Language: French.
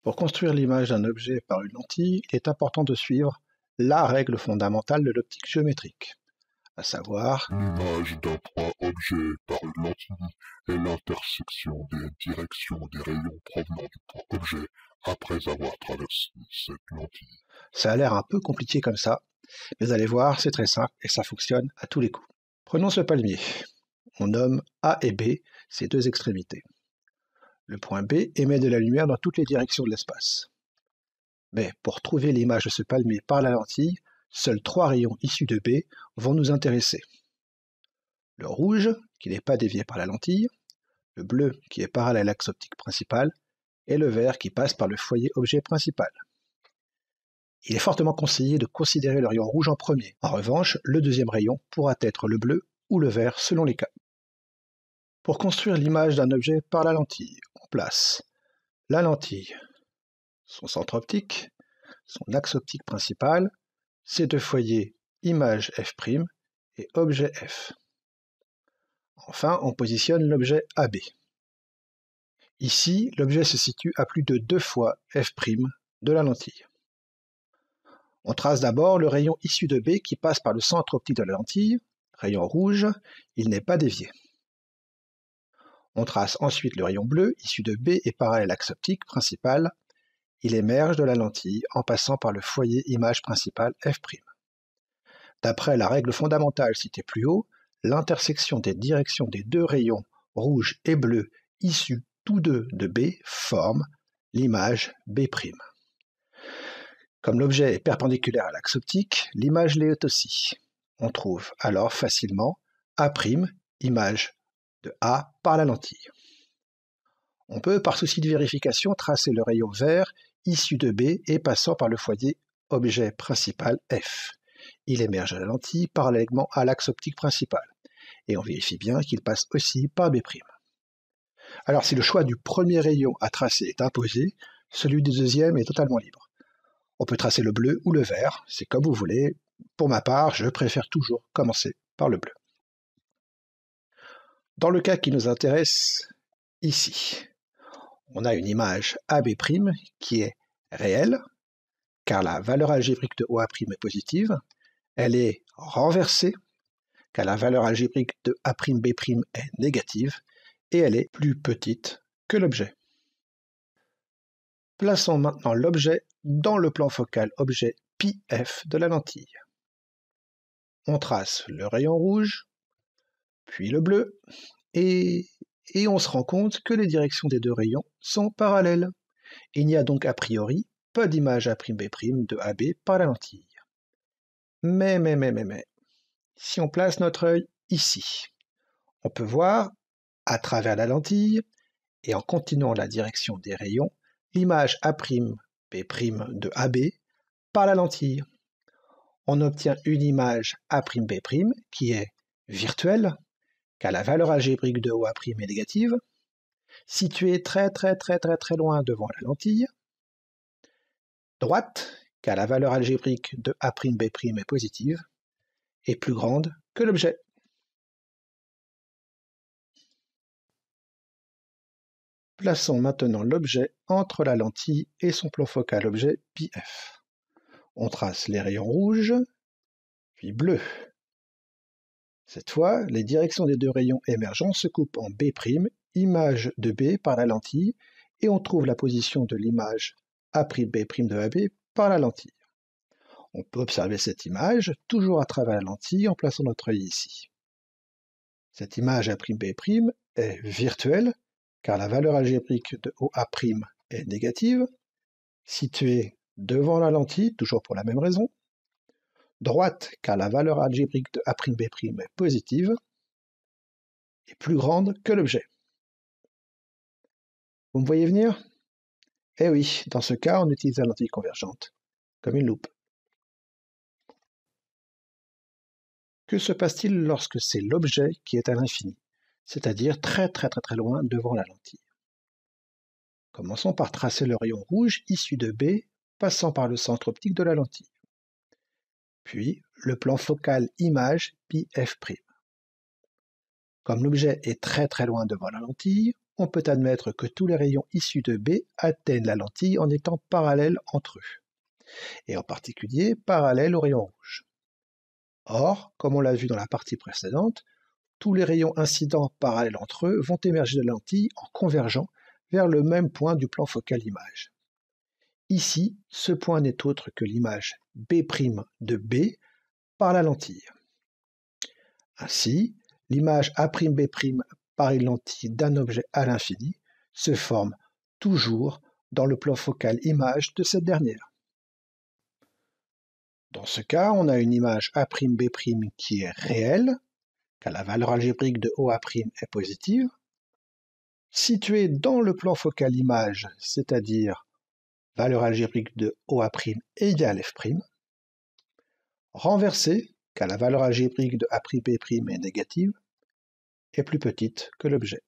Pour construire l'image d'un objet par une lentille, il est important de suivre la règle fondamentale de l'optique géométrique, à savoir l'image d'un point objet par une lentille est l'intersection des directions des rayons provenant du point objet après avoir traversé cette lentille. Ça a l'air un peu compliqué comme ça, mais vous allez voir, c'est très simple et ça fonctionne à tous les coups. Prenons ce palmier. On nomme A et B ces deux extrémités. Le point B émet de la lumière dans toutes les directions de l'espace. Mais pour trouver l'image de ce palmier par la lentille, seuls 3 rayons issus de B vont nous intéresser. Le rouge, qui n'est pas dévié par la lentille, le bleu, qui est parallèle à l'axe optique principal, et le vert, qui passe par le foyer objet principal. Il est fortement conseillé de considérer le rayon rouge en premier. En revanche, le deuxième rayon pourra être le bleu ou le vert selon les cas. Pour construire l'image d'un objet par la lentille, on place la lentille, son centre optique, son axe optique principal, ses deux foyers image f' et objet f. Enfin, on positionne l'objet AB. Ici, l'objet se situe à plus de 2 fois f' de la lentille. On trace d'abord le rayon issu de B qui passe par le centre optique de la lentille, rayon rouge, il n'est pas dévié. On trace ensuite le rayon bleu issu de B et parallèle à l'axe optique principal, il émerge de la lentille en passant par le foyer image principal f'. D'après la règle fondamentale citée plus haut, l'intersection des directions des deux rayons rouge et bleu issus tous deux de B forme l'image B'. Comme l'objet est perpendiculaire à l'axe optique, l'image l'est aussi. On trouve alors facilement A', image de A par la lentille. On peut, par souci de vérification, tracer le rayon vert issu de B et passant par le foyer objet principal F. Il émerge de la lentille parallèlement à l'axe optique principal. Et on vérifie bien qu'il passe aussi par B'. Alors si le choix du premier rayon à tracer est imposé, celui du deuxième est totalement libre. On peut tracer le bleu ou le vert, c'est comme vous voulez. Pour ma part, je préfère toujours commencer par le bleu. Dans le cas qui nous intéresse ici, on a une image AB' qui est réelle, car la valeur algébrique de OA' est positive. Elle est renversée, car la valeur algébrique de A'B' est négative, et elle est plus petite que l'objet. Plaçons maintenant l'objet dans le plan focal objet πf de la lentille. On trace le rayon rouge, puis le bleu, et on se rend compte que les directions des deux rayons sont parallèles. Il n'y a donc a priori pas d'image A'B' de AB par la lentille. Mais, si on place notre œil ici, on peut voir, à travers la lentille, et en continuant la direction des rayons, l'image A'B' de AB par la lentille. On obtient une image A'B' qui est virtuelle, car la valeur algébrique de OA' est négative, située très loin devant la lentille, droite, car la valeur algébrique de A'B' est positive, et plus grande que l'objet. Plaçons maintenant l'objet entre la lentille et son plan focal objet πf. On trace les rayons rouges, puis bleus. Cette fois, les directions des deux rayons émergents se coupent en B', image de B par la lentille, et on trouve la position de l'image A'B' de AB par la lentille. On peut observer cette image toujours à travers la lentille en plaçant notre œil ici. Cette image A'B' est virtuelle, car la valeur algébrique de OA' est négative, située devant la lentille, toujours pour la même raison, droite, car la valeur algébrique de A'B' est positive, et plus grande que l'objet. Vous me voyez venir? Eh oui, dans ce cas, on utilise la lentille convergente, comme une loupe. Que se passe-t-il lorsque c'est l'objet qui est à l'infini, c'est-à-dire très loin devant la lentille? Commençons par tracer le rayon rouge issu de B, passant par le centre optique de la lentille. Puis, le plan focal image πf'. Comme l'objet est très loin devant la lentille, on peut admettre que tous les rayons issus de B atteignent la lentille en étant parallèles entre eux, et en particulier parallèles au rayon rouge. Or, comme on l'a vu dans la partie précédente, tous les rayons incidents parallèles entre eux vont émerger de la lentille en convergeant vers le même point du plan focal image. Ici, ce point n'est autre que l'image B' de B par la lentille. Ainsi, l'image A'B' par une lentille d'un objet à l'infini se forme toujours dans le plan focal image de cette dernière. Dans ce cas, on a une image A'B' qui est réelle, car la valeur algébrique de OA' est positive, située dans le plan focal image, c'est-à-dire valeur algébrique de OA' égale F', renversée, car la valeur algébrique de A'B' est négative, est plus petite que l'objet.